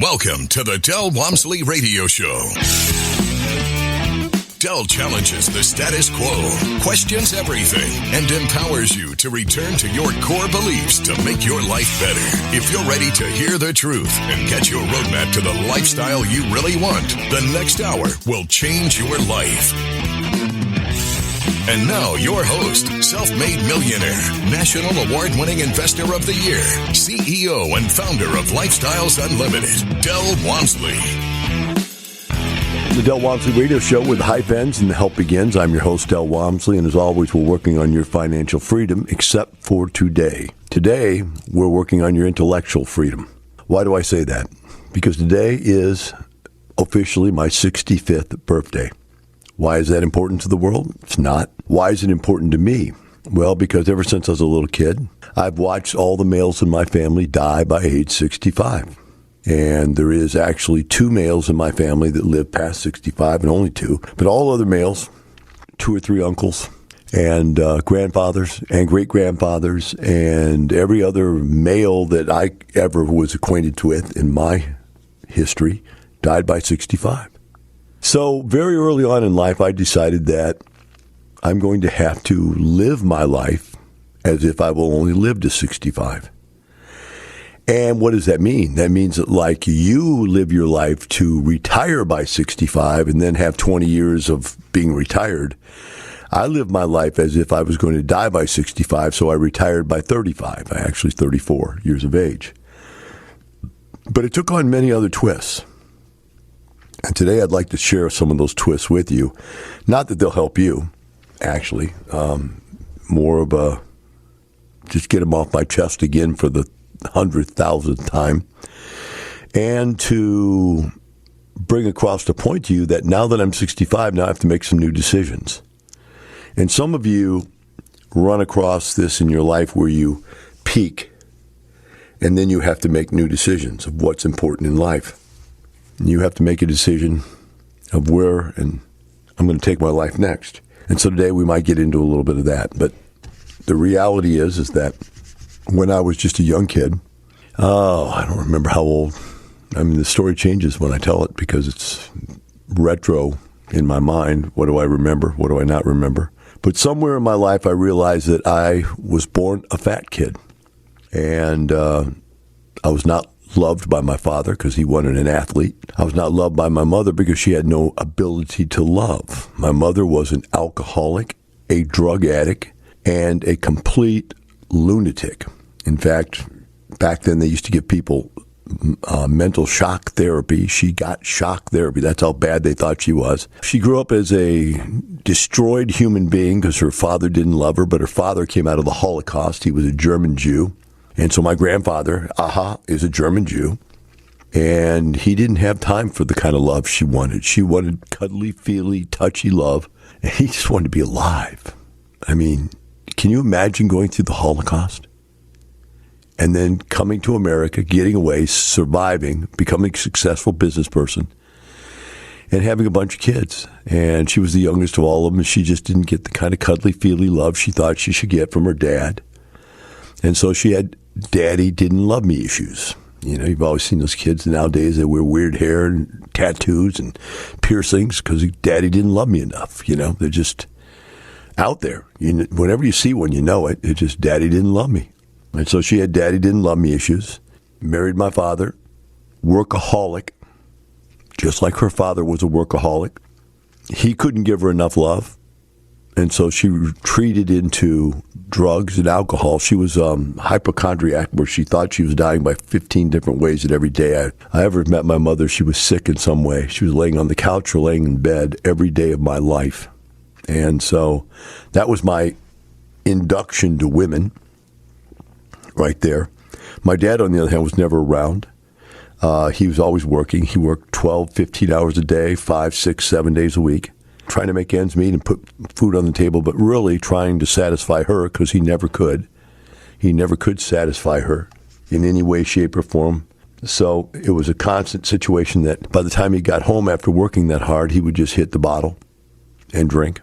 Welcome to the Del Walmsley Radio Show. Del challenges the status quo, questions everything, and empowers you to return to your core beliefs to make your life better. If you're ready to hear the truth and get your roadmap to the lifestyle you really want, the next hour will change your life. And now, your host, self-made millionaire, national award-winning investor of the year, CEO and founder of Lifestyles Unlimited, Del Walmsley. The Del Walmsley Radio Show, where the hype ends and the help begins. I'm your host, Del Walmsley, and as always, we're working on your financial freedom, except for today. Today, we're working on your intellectual freedom. Why do I say that? Because today is officially my 65th birthday. Why is that important to the world? It's not. Why is it important to me? Well, because ever since I was a little kid, I've watched all the males in my family die by age 65. And there is actually 2 males in my family that live past 65, and only 2. But all other males, 2 or 3 uncles, and grandfathers and great-grandfathers, and every other male that I ever was acquainted with in my history died by 65. So very early on in life, I decided that I'm going to have to live my life as if I will only live to 65. And what does that mean? That means that like you live your life to retire by 65 and then have 20 years of being retired, I live my life as if I was going to die by 65, so I retired by 35. I actually 34 years of age. But it took on many other twists. And today I'd like to share some of those twists with you. Not that they'll help you, actually. More of a, just get them off my chest again for the 100,000th time. And to bring across the point to you that now that I'm 65, now I have to make some new decisions. And some of you run across this in your life where you peak, and then you have to make new decisions of what's important in life. You have to make a decision of where and I'm going to take my life next. And so today we might get into a little bit of that. But the reality is that when I was just a young kid, I don't remember how old. I mean, the story changes when I tell it because it's retro in my mind. What do I remember? What do I not remember? But somewhere in my life, I realized that I was born a fat kid. And I was not loved by my father because he wasn't an athlete. I was not loved by my mother because she had no ability to love. My mother was an alcoholic, a drug addict, and a complete lunatic. In fact, back then they used to give people mental shock therapy. She got shock therapy. That's how bad they thought she was. She grew up as a destroyed human being because her father didn't love her, but her father came out of the Holocaust. He was a German Jew. And so my grandfather, is a German Jew, and he didn't have time for the kind of love she wanted. She wanted cuddly, feely, touchy love, and he just wanted to be alive. I mean, can you imagine going through the Holocaust and then coming to America, getting away, surviving, becoming a successful business person, and having a bunch of kids? And she was the youngest of all of them, and she just didn't get the kind of cuddly, feely love she thought she should get from her dad. And so she had daddy didn't love me issues. You know, you've always seen those kids nowadays that wear weird hair and tattoos and piercings because daddy didn't love me enough. You know, they're just out there. Whenever you see one, you know it. It's just daddy didn't love me. And so she had daddy didn't love me issues. Married my father, workaholic, just like her father was a workaholic. He couldn't give her enough love. And so she retreated into drugs and alcohol. She was hypochondriac, where she thought she was dying by 15 different ways that every day I ever met my mother, she was sick in some way. She was laying on the couch or laying in bed every day of my life. And so that was my induction to women right there. My dad, on the other hand, was never around. He was always working. He worked 12, 15 hours a day, 5, 6, 7 days a week, trying to make ends meet and put food on the table, but really trying to satisfy her because he never could. He never could satisfy her in any way, shape, or form. So it was a constant situation that by the time he got home after working that hard, he would just hit the bottle and drink.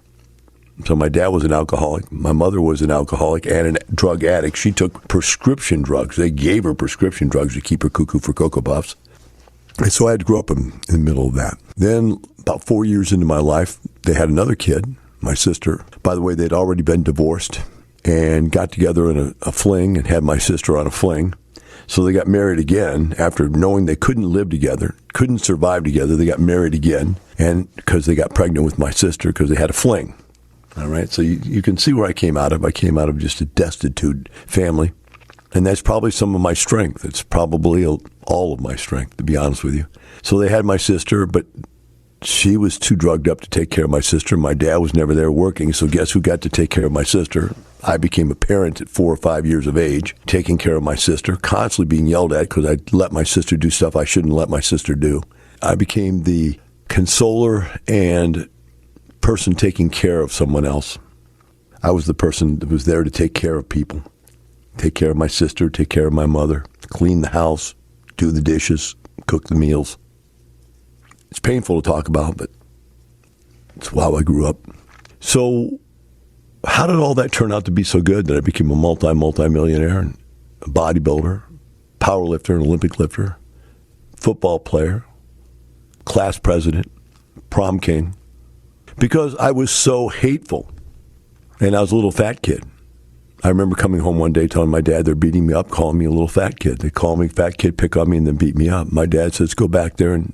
So my dad was an alcoholic. My mother was an alcoholic and a drug addict. She took prescription drugs. They gave her prescription drugs to keep her cuckoo for Cocoa Puffs. And so I had to grow up in the middle of that. Then about 4 years into my life, they had another kid, my sister. By the way, they'd already been divorced and got together in a fling and had my sister on a fling. So they got married again after knowing they couldn't live together, couldn't survive together. They got married again, and because they got pregnant with my sister because they had a fling. All right, so you can see where I came out of. I came out of just a destitute family, and that's probably some of my strength. It's probably all of my strength, to be honest with you. So they had my sister, but she was too drugged up to take care of my sister. My dad was never there working, so guess who got to take care of my sister? I became a parent at 4 or 5 years of age, taking care of my sister, constantly being yelled at because I let my sister do stuff I shouldn't let my sister do. I became the consoler and person taking care of someone else. I was the person that was there to take care of people, take care of my sister, take care of my mother, clean the house, do the dishes, cook the meals. It's painful to talk about, but it's how I grew up. So how did all that turn out to be so good that I became a multi-millionaire and a bodybuilder, power lifter, an Olympic lifter, football player, class president, prom king? Because I was so hateful, and I was a little fat kid. I remember coming home one day telling my dad they're beating me up, calling me a little fat kid. They call me fat kid, pick on me, and then beat me up. My dad says, go back there and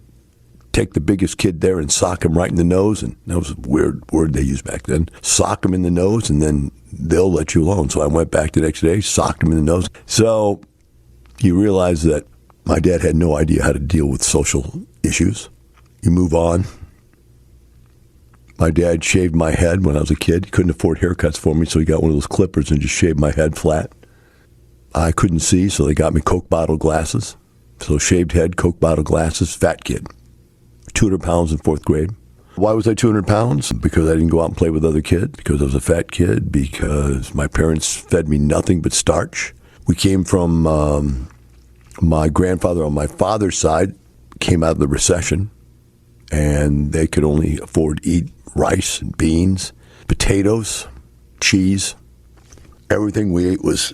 take the biggest kid there and sock him right in the nose. And that was a weird word they used back then. Sock him in the nose, and then they'll let you alone. So I went back the next day, socked him in the nose. So you realize that my dad had no idea how to deal with social issues. You move on. My dad shaved my head when I was a kid. He couldn't afford haircuts for me, so he got one of those clippers and just shaved my head flat. I couldn't see, so they got me Coke bottle glasses. So shaved head, Coke bottle glasses, fat kid. 200 pounds in 4th grade. Why was I 200 pounds? Because I didn't go out and play with other kids, because I was a fat kid, because my parents fed me nothing but starch. We came from, my grandfather on my father's side came out of the recession, and they could only afford to eat rice and beans, potatoes, cheese. Everything we ate was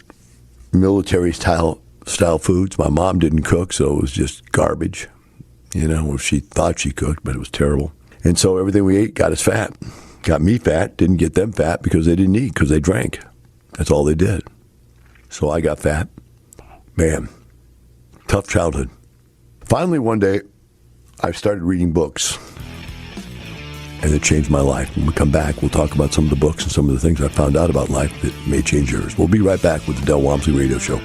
military-style foods. My mom didn't cook, so it was just garbage. You know, she thought she cooked, but it was terrible. And so everything we ate got us fat. Got me fat, didn't get them fat because they didn't eat, because they drank. That's all they did. So I got fat. Man, tough childhood. Finally, one day, I started reading books, and it changed my life. When we come back, we'll talk about some of the books and some of the things I found out about life that may change yours. We'll be right back with the Del Walmsley Radio Show.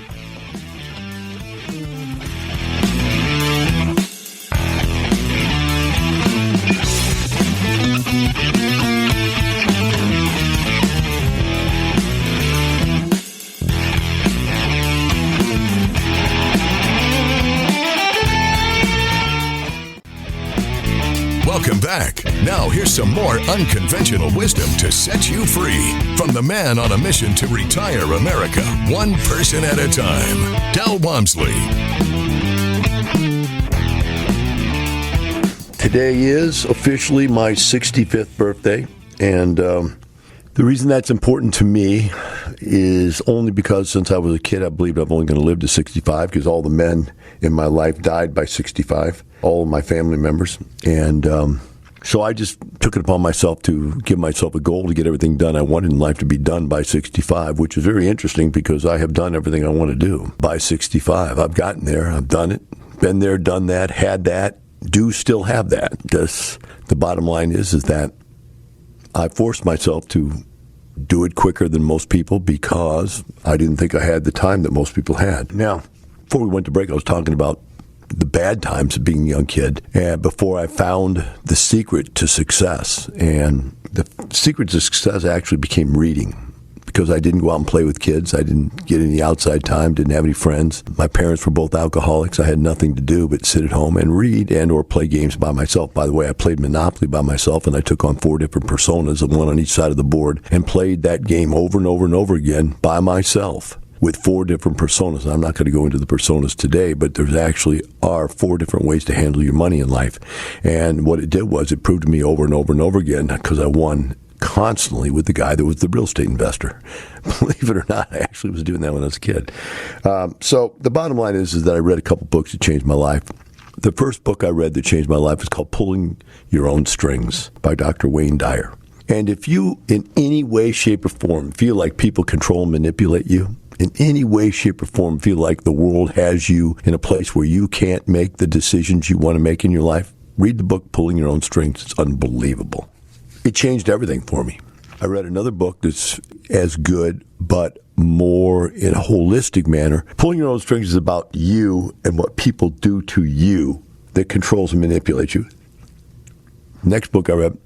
Welcome back. Now here's some more unconventional wisdom to set you free from the man on a mission to retire America, one person at a time, Del Walmsley. Today is officially my 65th birthday, and the reason that's important to me is only because since I was a kid, I believed I'm only going to live to 65 because all the men in my life died by 65, all of my family members. And so I just took it upon myself to give myself a goal to get everything done I wanted in life to be done by 65, which is very interesting because I have done everything I want to do by 65. I've gotten there. I've done it. Been there, done that, had that, do still have that. The bottom line is that I forced myself to do it quicker than most people because I didn't think I had the time that most people had. Now, before we went to break, I was talking about the bad times of being a young kid, and before I found the secret to success. And the secret to success actually became reading, because I didn't go out and play with kids. I didn't get any outside time, didn't have any friends. My parents were both alcoholics. I had nothing to do but sit at home and read and or play games by myself. By the way, I played Monopoly by myself, and I took on 4 different personas, one on each side of the board, and played that game over and over and over again by myself with 4 different personas. And I'm not going to go into the personas today, but there's actually are 4 different ways to handle your money in life. And what it did was it proved to me over and over and over again, because I won constantly with the guy that was the real estate investor. Believe it or not, I actually was doing that when I was a kid. So the bottom line is that I read a couple books that changed my life. The first book I read that changed my life is called Pulling Your Own Strings by Dr. Wayne Dyer. And if you, in any way, shape, or form, feel like people control and manipulate you, in any way, shape, or form, feel like the world has you in a place where you can't make the decisions you want to make in your life, read the book Pulling Your Own Strings. It's unbelievable. It changed everything for me. I read another book that's as good, but more in a holistic manner. Pulling Your Own Strings is about you and what people do to you that controls and manipulates you. Next book I read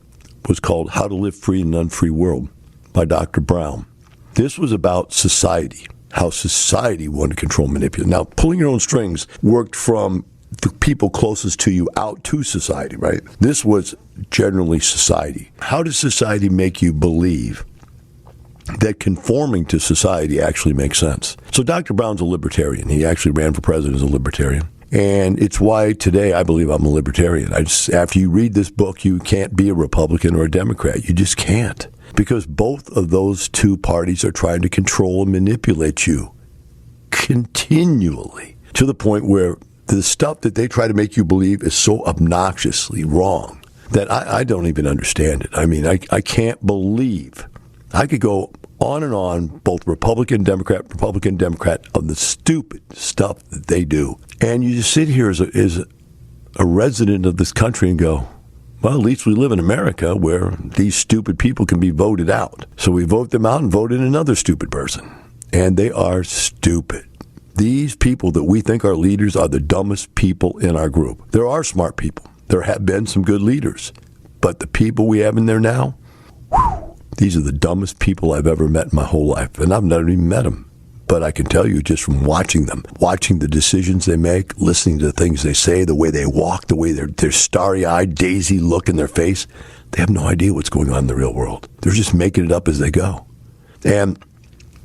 was called How to Live Free in an Unfree World by Dr. Brown. This was about society, how society wanted to control and manipulate. Now, Pulling Your Own Strings worked from the people closest to you out to society, right? This was generally society. How does society make you believe that conforming to society actually makes sense? So Dr. Brown's a libertarian. He actually ran for president as a libertarian. And it's why today I believe I'm a libertarian. After you read this book, you can't be a Republican or a Democrat. You just can't. Because both of those two parties are trying to control and manipulate you continually to the point where the stuff that they try to make you believe is so obnoxiously wrong that I don't even understand it. I mean, I can't believe. I could go on and on, both Republican, Democrat, of the stupid stuff that they do. And you just sit here as a resident of this country and go, well, at least we live in America where these stupid people can be voted out. So we vote them out and vote in another stupid person. And they are stupid. These people that we think are leaders are the dumbest people in our group. There are smart people. There have been some good leaders. But the people we have in there now, these are the dumbest people I've ever met in my whole life. And I've never even met them. But I can tell you just from watching them, watching the decisions they make, listening to the things they say, the way they walk, the way they're starry-eyed, daisy look in their face, they have no idea what's going on in the real world. They're just making it up as they go. And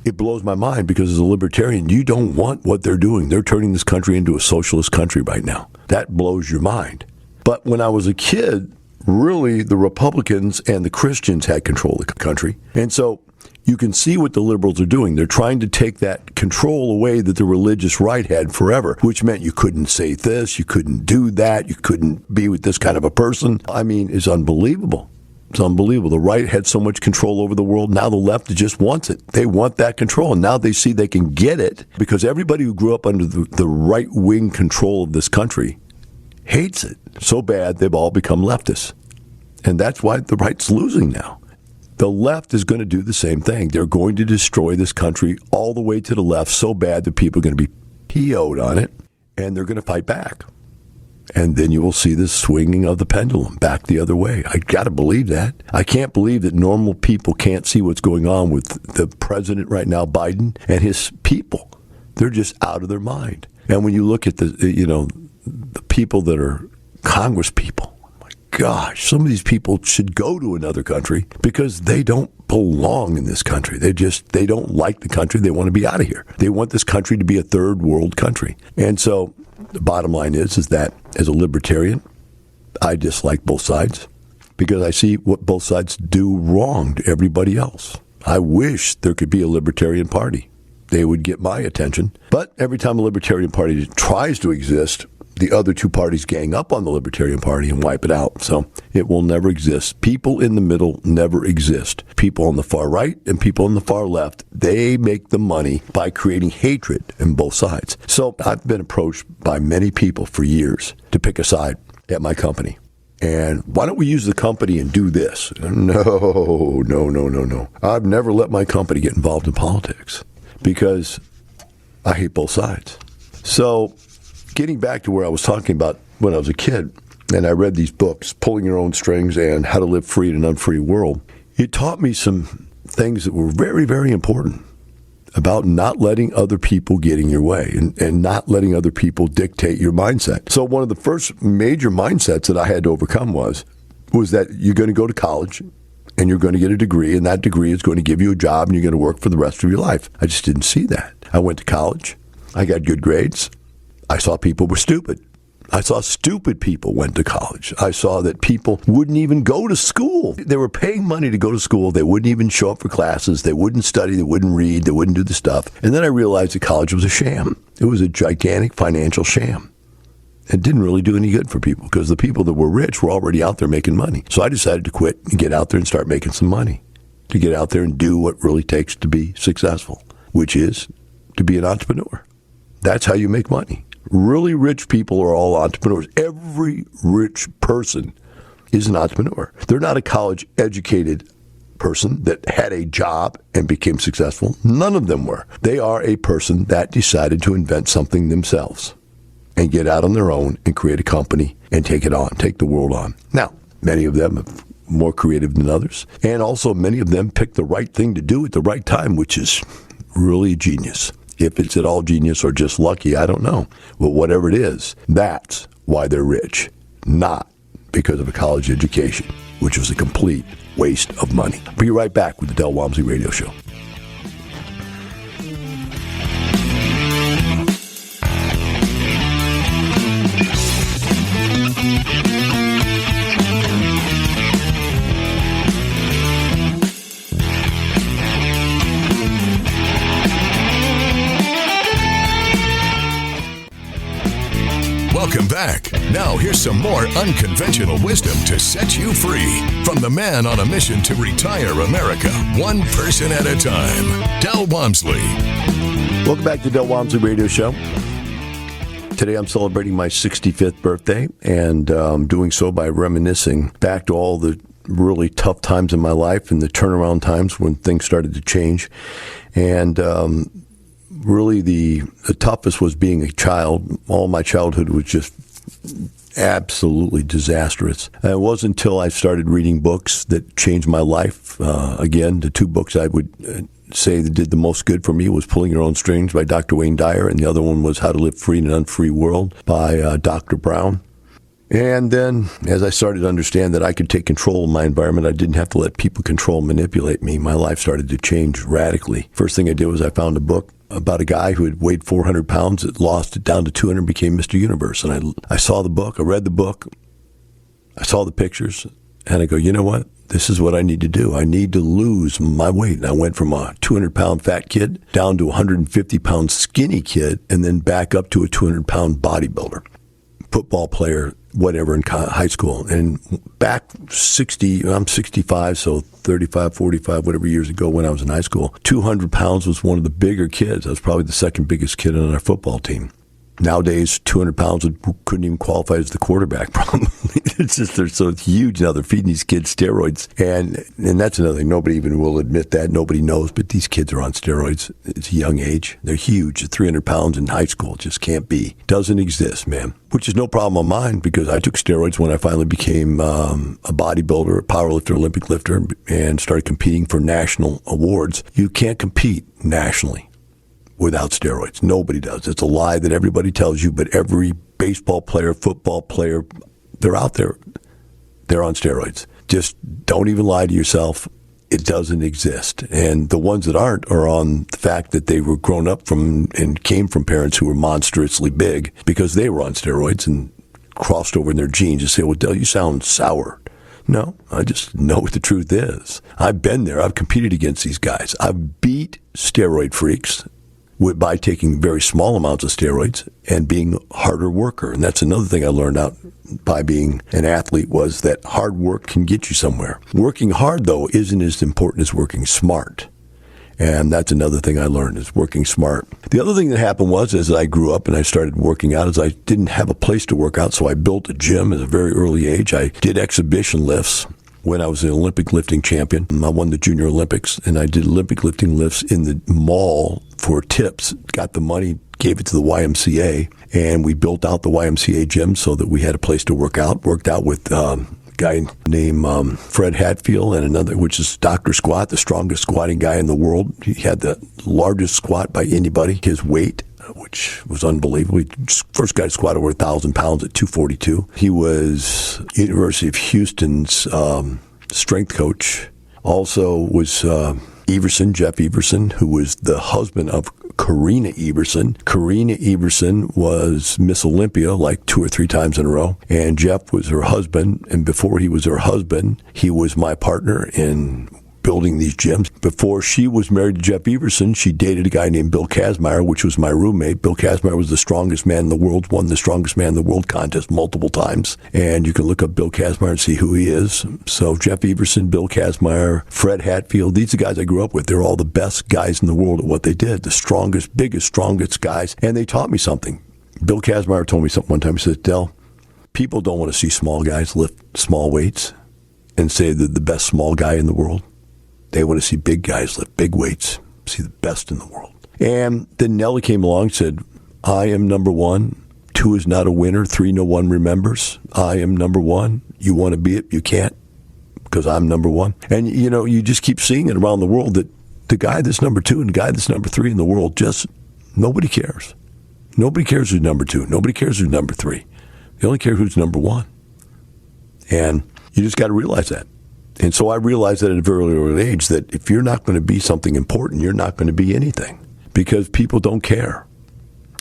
it blows my mind because as a libertarian, you don't want what they're doing. They're turning this country into a socialist country right now. That blows your mind. But when I was a kid, really the Republicans and the Christians had control of the country. And so you can see what the liberals are doing. They're trying to take that control away that the religious right had forever, which meant you couldn't say this, you couldn't do that, you couldn't be with this kind of a person. I mean, it's unbelievable. It's unbelievable. The right had so much control over the world. Now the left just wants it. They want that control. And now they see they can get it because everybody who grew up under the right-wing control of this country hates it so bad they've all become leftists. And that's why the right's losing now. The left is going to do the same thing. They're going to destroy this country all the way to the left so bad that people are going to be PO'd on it, and they're going to fight back. And then you will see this swinging of the pendulum back the other way. I got to believe that. I can't believe that normal people can't see what's going on with the president right now, Biden, and his people. They're just out of their mind. And when you look at the people that are Congress people, gosh, some of these people should go to another country because they don't belong in this country. They don't like the country. They want to be out of here. They want this country to be a third world country. And so the bottom line is that as a libertarian, I dislike both sides because I see what both sides do wrong to everybody else. I wish there could be a libertarian party. They would get my attention. But every time a libertarian party tries to exist, the other two parties gang up on the Libertarian Party and wipe it out. So it will never exist. People in the middle never exist. People on the far right and people on the far left, they make the money by creating hatred in both sides. So I've been approached by many people for years to pick a side at my company. And why don't we use the company and do this? No. I've never let my company get involved in politics because I hate both sides. So getting back to where I was talking about when I was a kid, and I read these books, Pulling Your Own Strings and How to Live Free in an Unfree World, it taught me some things that were very, very important about not letting other people get in your way and not letting other people dictate your mindset. So one of the first major mindsets that I had to overcome was that you're going to go to college and you're going to get a degree, and that degree is going to give you a job and you're going to work for the rest of your life. I just didn't see that. I went to college. I got good grades. I saw people were stupid. I saw stupid people went to college. I saw that people wouldn't even go to school. They were paying money to go to school. They wouldn't even show up for classes. They wouldn't study. They wouldn't read. They wouldn't do the stuff. And then I realized that college was a sham. It was a gigantic financial sham. It didn't really do any good for people because the people that were rich were already out there making money. So I decided to quit and get out there and start making some money, to get out there and do what really takes to be successful, which is to be an entrepreneur. That's how you make money. Really rich people are all entrepreneurs. Every rich person is an entrepreneur. They're not a college-educated person that had a job and became successful. None of them were. They are a person that decided to invent something themselves and get out on their own and create a company and take it on, take the world on. Now, many of them are more creative than others, and also many of them pick the right thing to do at the right time, which is really genius. If it's at all genius or just lucky, I don't know. But whatever it is, that's why they're rich, not because of a college education, which was a complete waste of money. Be right back with the Del Walmsley Radio Show. Welcome back. Now here's some more unconventional wisdom to set you free from the man on a mission to retire America, one person at a time, Del Walmsley. Welcome back to the Del Walmsley Radio Show. Today I'm celebrating my 65th birthday, and doing so by reminiscing back to all the really tough times in my life and the turnaround times when things started to change. And really the toughest was being a child. All my childhood was just absolutely disastrous. And it wasn't until I started reading books that changed my life. Again, the two books I would say that did the most good for me was Pulling Your Own Strings by Dr. Wayne Dyer, and the other one was How to Live Free in an Unfree World by Dr. Brown. And then, as I started to understand that I could take control of my environment, I didn't have to let people control and manipulate me, my life started to change radically. First thing I did was I found a book about a guy who had weighed 400 pounds, that lost it down to 200 and became Mr. Universe. And I saw the book, I read the book, I saw the pictures, and I go, you know what? This is what I need to do. I need to lose my weight. And I went from a 200-pound fat kid down to a 150-pound skinny kid, and then back up to a 200-pound bodybuilder, football player, whatever, in high school. And back 60, I'm 65, so 35, 45, whatever years ago when I was in high school, 200 pounds was one of the bigger kids. I was probably the second biggest kid on our football team. Nowadays, 200 pounds couldn't even qualify as the quarterback, probably. It's just they're so huge now. They're feeding these kids steroids. And that's another thing. Nobody even will admit that. Nobody knows. But these kids are on steroids. It's a young age. They're huge. 300 pounds in high school just can't be. Doesn't exist, man. Which is no problem on mine because I took steroids when I finally became a bodybuilder, a powerlifter, Olympic lifter, and started competing for national awards. You can't compete nationally without steroids. Nobody does. It's a lie that everybody tells you, but every baseball player, football player, they're out there. They're on steroids. Just don't even lie to yourself. It doesn't exist. And the ones that aren't are on the fact that they were grown up from and came from parents who were monstrously big because they were on steroids and crossed over in their genes. You say, well, Del, you sound sour. No, I just know what the truth is. I've been there. I've competed against these guys. I've beat steroid freaks by taking very small amounts of steroids and being a harder worker. And that's another thing I learned out by being an athlete was that hard work can get you somewhere. Working hard, though, isn't as important as working smart. And that's another thing I learned is working smart. The other thing that happened was as I grew up and I started working out is I didn't have a place to work out, so I built a gym at a very early age. I did exhibition lifts. When I was an Olympic lifting champion, I won the Junior Olympics, and I did Olympic lifting lifts in the mall for tips, got the money, gave it to the YMCA, and we built out the YMCA gym so that we had a place to work out. Worked out with a guy named Fred Hatfield and another, which is Dr. Squat, the strongest squatting guy in the world. He had the largest squat by anybody. His weight, which was unbelievable. First guy to squat over 1,000 pounds at 242. He was University of Houston's strength coach. Also was Everson, Jeff Everson, who was the husband of Karina Everson. Karina Everson was Miss Olympia like 2 or 3 times in a row, and Jeff was her husband. And before he was her husband, he was my partner in building these gyms. Before she was married to Jeff Everson, she dated a guy named Bill Kazmaier, which was my roommate. Bill Kazmaier was the strongest man in the world, won the strongest man in the world contest multiple times. And you can look up Bill Kazmaier and see who he is. So Jeff Everson, Bill Kazmaier, Fred Hatfield, these are the guys I grew up with. They're all the best guys in the world at what they did, the strongest, biggest, strongest guys. And they taught me something. Bill Kazmaier told me something one time. He said, Del, people don't want to see small guys lift small weights and say they're the best small guy in the world. They want to see big guys lift big weights, see the best in the world. And then Nellie came along and said, I am number one. 2 is not a winner. 3, no one remembers. I am number one. You want to be it, you can't, because I'm number one. And, you know, you just keep seeing it around the world that the guy that's number 2 and the guy that's number 3 in the world, just nobody cares. Nobody cares who's number 2. Nobody cares who's number 3. They only care who's number 1. And you just got to realize that. And so I realized that at a very early age that if you're not going to be something important, you're not going to be anything because people don't care.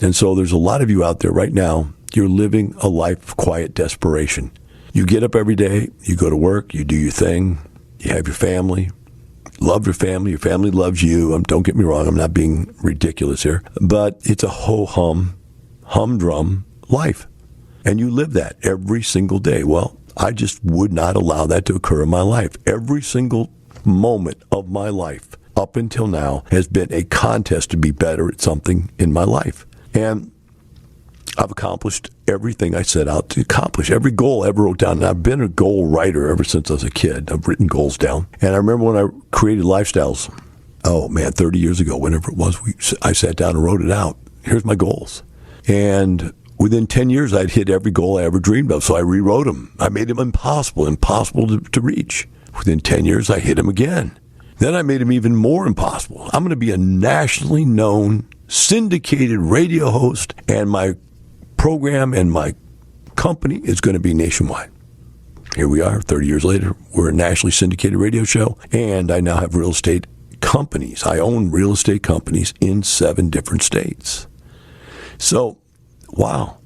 And so there's a lot of you out there right now, you're living a life of quiet desperation. You get up every day, you go to work, you do your thing, you have your family, love your family loves you. Don't get me wrong, I'm not being ridiculous here, but it's a ho-hum, humdrum life. And you live that every single day. Well, I just would not allow that to occur in my life. Every single moment of my life up until now has been a contest to be better at something in my life. And I've accomplished everything I set out to accomplish, every goal I ever wrote down. And I've been a goal writer ever since I was a kid. I've written goals down. And I remember when I created Lifestyles, 30 years ago, whenever it was, I sat down and wrote it out. Here's my goals. And within 10 years, I'd hit every goal I ever dreamed of, so I rewrote them. I made them impossible to reach. Within 10 years, I hit them again. Then I made them even more impossible. I'm going to be a nationally known, syndicated radio host, and my program and my company is going to be nationwide. Here we are, 30 years later. We're a nationally syndicated radio show, and I now have real estate companies. I own real estate companies in 7 different states. So, wow.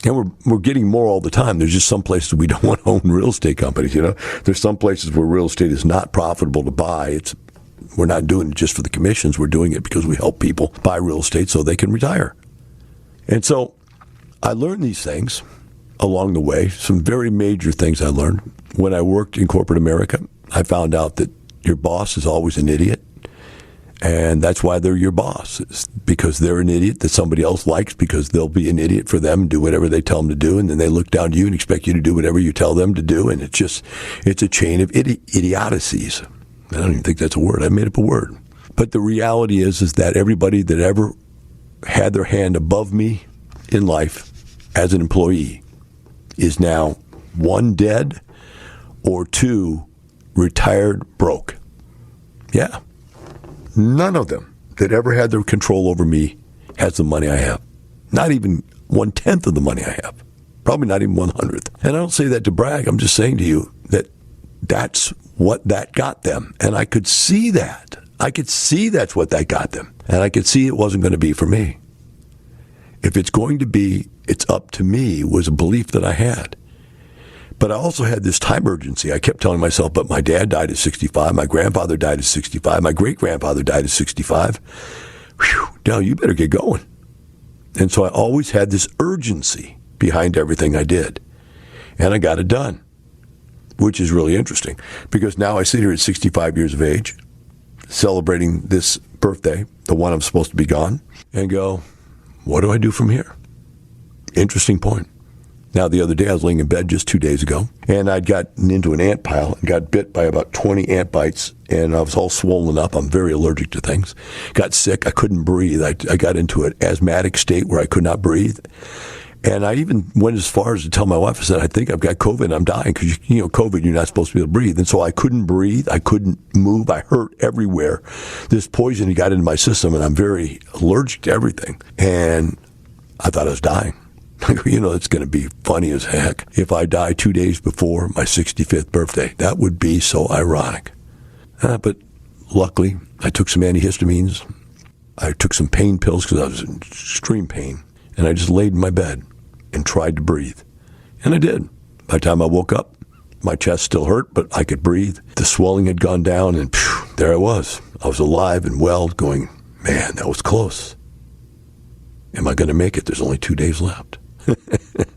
And we're getting more all the time. There's just some places we don't want to own real estate companies, you know. There's some places where real estate is not profitable to buy. We're not doing it just for the commissions. We're doing it because we help people buy real estate so they can retire. And so I learned these things along the way, some very major things I learned. When I worked in corporate America, I found out that your boss is always an idiot. And that's why they're your boss, it's because they're an idiot that somebody else likes because they'll be an idiot for them and do whatever they tell them to do. And then they look down to you and expect you to do whatever you tell them to do. And it's a chain of idiocies. I don't even think that's a word. I made up a word. But the reality is that everybody that ever had their hand above me in life as an employee is now 1, dead, or 2, retired broke. Yeah. None of them that ever had their control over me has the money I have. Not even 1/10 of the money I have. Probably not even 1/100th. And I don't say that to brag. I'm just saying to you that that's what that got them. And I could see that. I could see that's what that got them. And I could see it wasn't going to be for me. If it's going to be, it's up to me was a belief that I had. But I also had this time urgency. I kept telling myself, but my dad died at 65. My grandfather died at 65. My great-grandfather died at 65. Whew, now you better get going. And so I always had this urgency behind everything I did. And I got it done, which is really interesting. Because now I sit here at 65 years of age, celebrating this birthday, the one I'm supposed to be gone, and go, what do I do from here? Interesting point. Now, the other day, I was laying in bed just 2 days ago, and I'd gotten into an ant pile and got bit by about 20 ant bites, and I was all swollen up. I'm very allergic to things. Got sick. I couldn't breathe. I got into an asthmatic state where I could not breathe. And I even went as far as to tell my wife, I said, I think I've got COVID and I'm dying because, COVID, you're not supposed to be able to breathe. And so I couldn't breathe. I couldn't move. I hurt everywhere. This poison got into my system, and I'm very allergic to everything. And I thought I was dying. It's going to be funny as heck if I die 2 days before my 65th birthday. That would be so ironic. But luckily, I took some antihistamines. I took some pain pills because I was in extreme pain. And I just laid in my bed and tried to breathe. And I did. By the time I woke up, My chest still hurt, but I could breathe. The swelling had gone down, and there I was. I was alive and well, going, man, that was close. Am I going to make it? There's only 2 days left.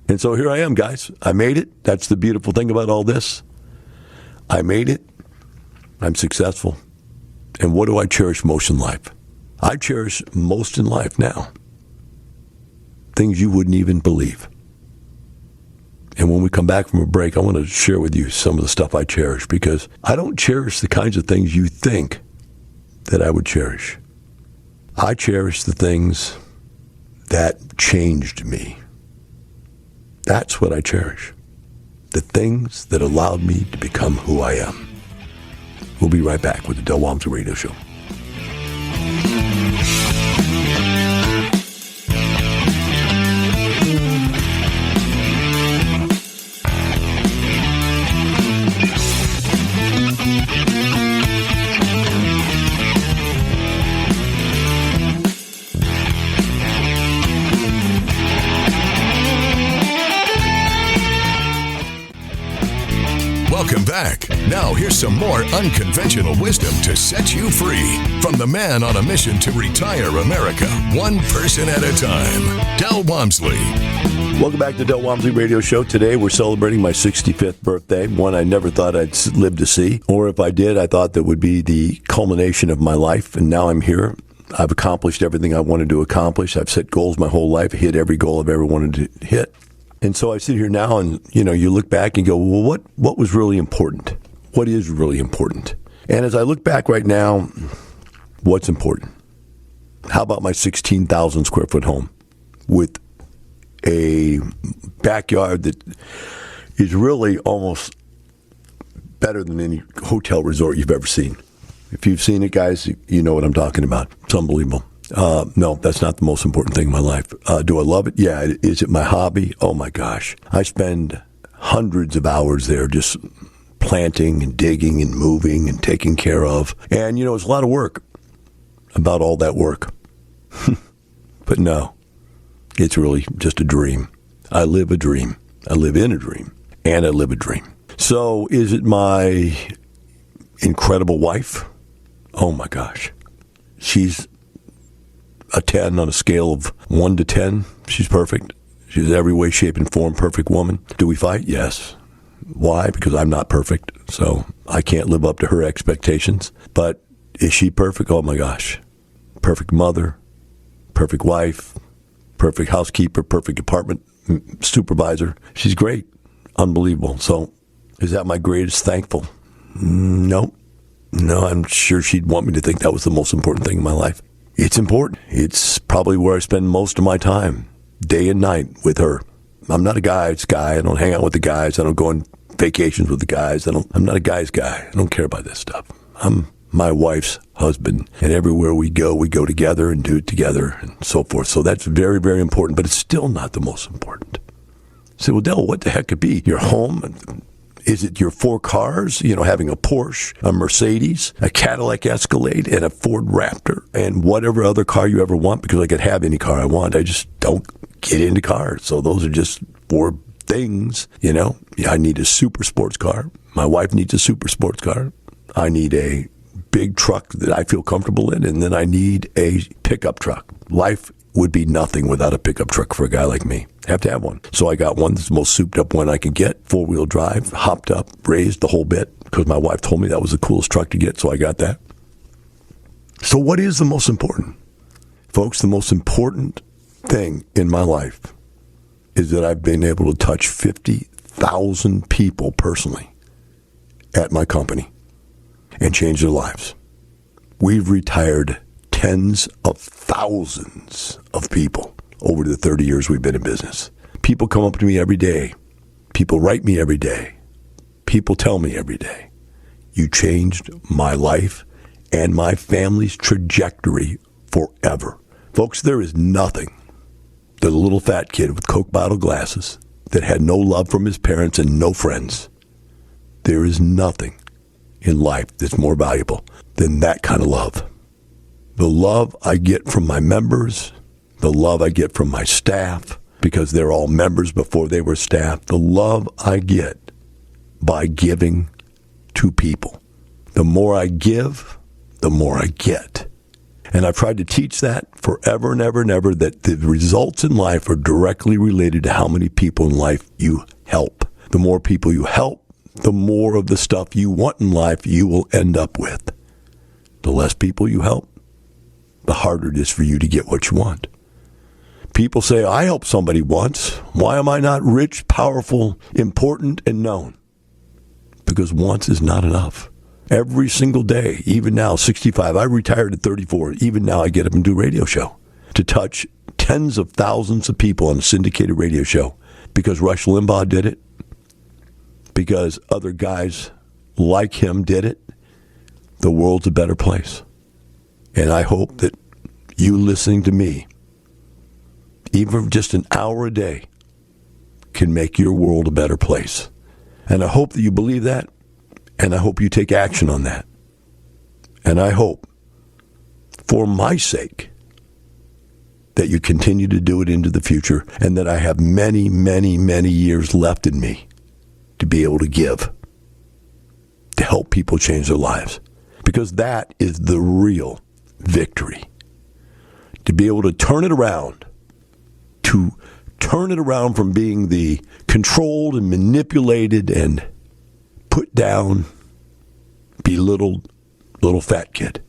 And so here I am, guys. I made it. That's the beautiful thing about all this. I made it. I'm successful. And what do I cherish most in life? I cherish most in life now things you wouldn't even believe. And when we come back from a break, I want to share with you some of the stuff I cherish, because I don't cherish the kinds of things you think that I would cherish. I cherish the things that changed me. That's what I cherish. The things that allowed me to become who I am. We'll be right back with the Del Walmsley Radio Show. Welcome back. Now here's some more unconventional wisdom to set you free from the man on a mission to retire America, one person at a time, Del Walmsley. Welcome back to the Del Walmsley Radio Show. Today we're celebrating my 65th birthday, one I never thought I'd live to see. Or if I did, I thought that would be the culmination of my life. And now I'm here. I've accomplished everything I wanted to accomplish. I've set goals my whole life, hit every goal I've ever wanted to hit. And so I sit here now and, you look back and go, well, what was really important? What is really important? And as I look back right now, what's important? How about my 16,000 square foot home with a backyard that is really almost better than any hotel resort you've ever seen? If you've seen it, guys, you know what I'm talking about. It's unbelievable. No, that's not the most important thing in my life. Do I love it? Yeah. Is it my hobby? Oh, my gosh. I spend hundreds of hours there just planting and digging and moving and taking care of. And, it's a lot of work about all that work. But no, it's really just a dream. I live a dream. I live in a dream. And I live a dream. So is it my incredible wife? Oh, my gosh. She's a 10 on a scale of 1 to 10. She's perfect. She's every way, shape, and form perfect woman. Do we fight? Yes. Why? Because I'm not perfect, so I can't live up to her expectations. But is she perfect? Oh, my gosh. Perfect mother, perfect wife, perfect housekeeper, perfect apartment supervisor. She's great. Unbelievable. So is that my greatest thankful? No. No, I'm sure she'd want me to think that was the most important thing in my life. It's important. It's probably where I spend most of my time, day and night, with her. I'm not a guy's guy. I don't hang out with the guys. I don't go on vacations with the guys. I'm not a guy's guy. I don't care about this stuff. I'm my wife's husband, and everywhere we go together and do it together and so forth. So that's very, very important, but it's still not the most important. I say, well, Del, what the heck could be? Your home? Is it your 4 cars, having a Porsche, a Mercedes, a Cadillac Escalade, and a Ford Raptor, and whatever other car you ever want? Because I could have any car I want. I just don't get into cars. So those are just 4 things, Yeah, I need a super sports car. My wife needs a super sports car. I need a big truck that I feel comfortable in, and then I need a pickup truck. Life would be nothing without a pickup truck for a guy like me. Have to have one. So I got one that's the most souped up one I could get. 4-wheel drive, hopped up, raised the whole bit, because my wife told me that was the coolest truck to get, so I got that. So what is the most important? Folks, the most important thing in my life is that I've been able to touch 50,000 people personally at my company and change their lives. We've retired tens of thousands of people over the 30 years we've been in business. People come up to me every day. People write me every day. People tell me every day, you changed my life and my family's trajectory forever. Folks, there is nothing that a little fat kid with Coke bottle glasses that had no love from his parents and no friends, there is nothing in life that's more valuable than that kind of love. The love I get from my members, the love I get from my staff, because they're all members before they were staff, the love I get by giving to people. The more I give, the more I get. And I've tried to teach that forever and ever and ever, that the results in life are directly related to how many people in life you help. The more people you help, the more of the stuff you want in life you will end up with. The less people you help, the harder it is for you to get what you want. People say, I helped somebody once. Why am I not rich, powerful, important, and known? Because once is not enough. Every single day, even now, 65, I retired at 34. Even now, I get up and do a radio show to touch tens of thousands of people on a syndicated radio show because Rush Limbaugh did it, because other guys like him did it. The world's a better place. And I hope that you listening to me, even just an hour a day, can make your world a better place. And I hope that you believe that. And I hope you take action on that. And I hope, for my sake, that you continue to do it into the future and that I have many, many, many years left in me to be able to give, to help people change their lives. Because that is the real victory. To be able to turn it around from being the controlled and manipulated and put down, belittled little fat kid,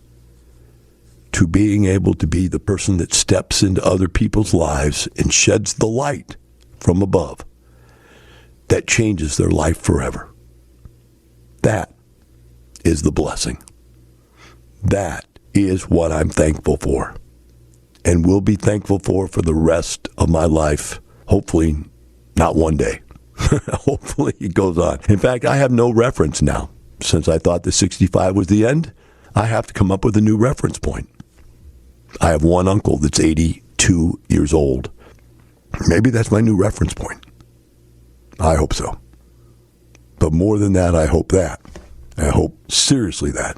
to being able to be the person that steps into other people's lives and sheds the light from above that changes their life forever. That is the blessing. That is what I'm thankful for and will be thankful for the rest of my life. Hopefully not one day. Hopefully it goes on. In fact, I have no reference now. Since I thought the 65 was the end, I have to come up with a new reference point. I have one uncle that's 82 years old. Maybe that's my new reference point. I hope so. But more than that, I hope that. I hope seriously that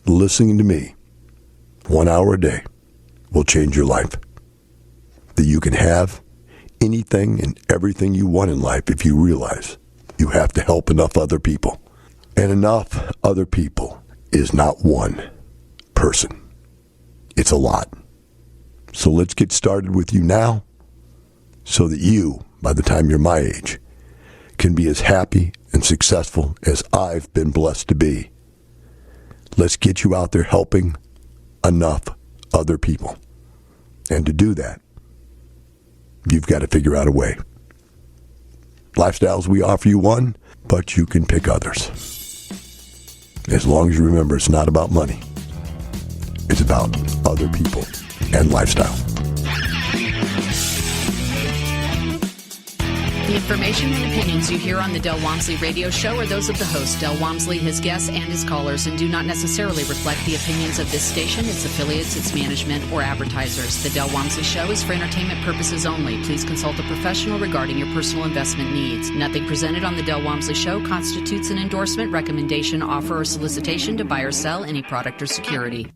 listening to me 1 hour a day will change your life. That you can have anything and everything you want in life if you realize you have to help enough other people. And enough other people is not one person. It's a lot. So let's get started with you now so that you, by the time you're my age, can be as happy and successful as I've been blessed to be. Let's get you out there helping enough other people. And to do that, you've got to figure out a way. Lifestyles, we offer you one, but you can pick others. As long as you remember, it's not about money. It's about other people and lifestyle. The information and opinions you hear on the Del Walmsley radio show are those of the host, Del Walmsley, his guests, and his callers, and do not necessarily reflect the opinions of this station, its affiliates, its management, or advertisers. The Del Walmsley show is for entertainment purposes only. Please consult a professional regarding your personal investment needs. Nothing presented on the Del Walmsley show constitutes an endorsement, recommendation, offer, or solicitation to buy or sell any product or security.